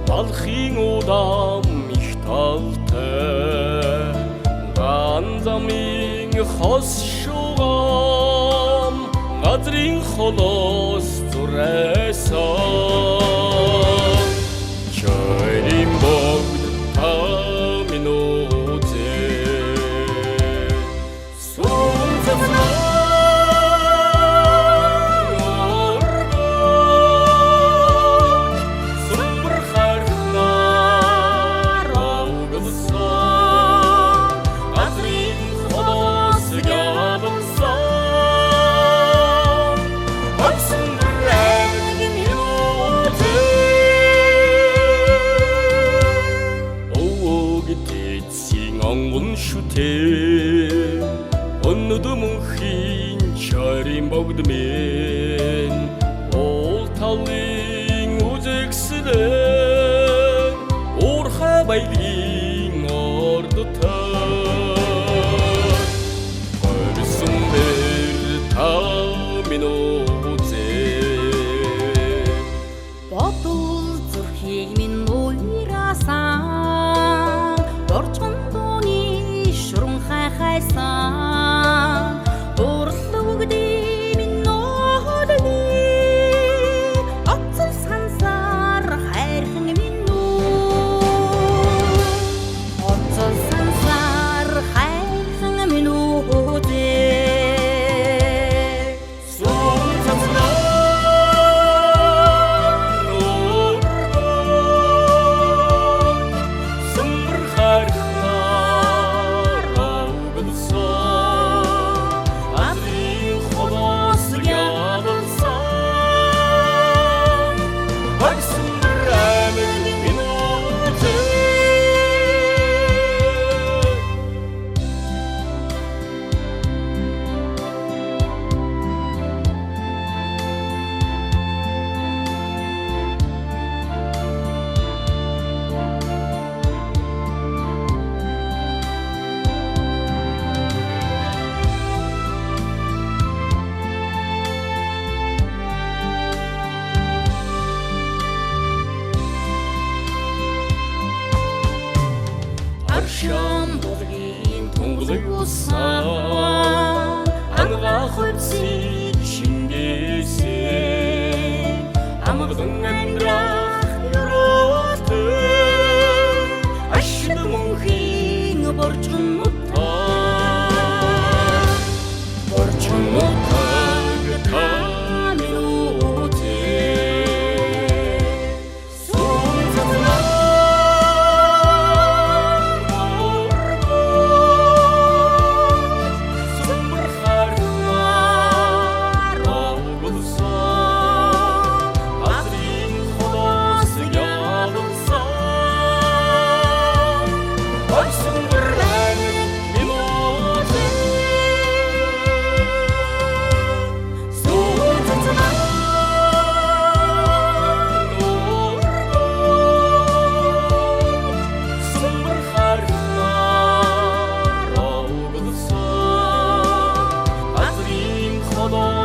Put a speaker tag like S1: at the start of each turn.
S1: Балхын удам их талтай Ган замын хос шугам Газрын холос зурайсан Чойрын богд тамин үзээ Сүнцэцнээ Өнөдөө мөнхийн чойрын богд минь Ол талын үзэгслэн Уурхай баялын ордтой Хойсон бэр та минь үзээ
S2: Бодол зүрхийг минь уйрасан Дорчгон хайсан дурлуугдээ минь нөөдли оцол сансар хайрхан минь оцол сансар хайрхан минь
S1: Шам болгын тунгалаг усан Анга хөлси чингээсэн Амгалан амьдрах юротын Ашид мөнхийн борчгонутай Борчгонутай тамин үзээ Сүнцэцнээ Hold on.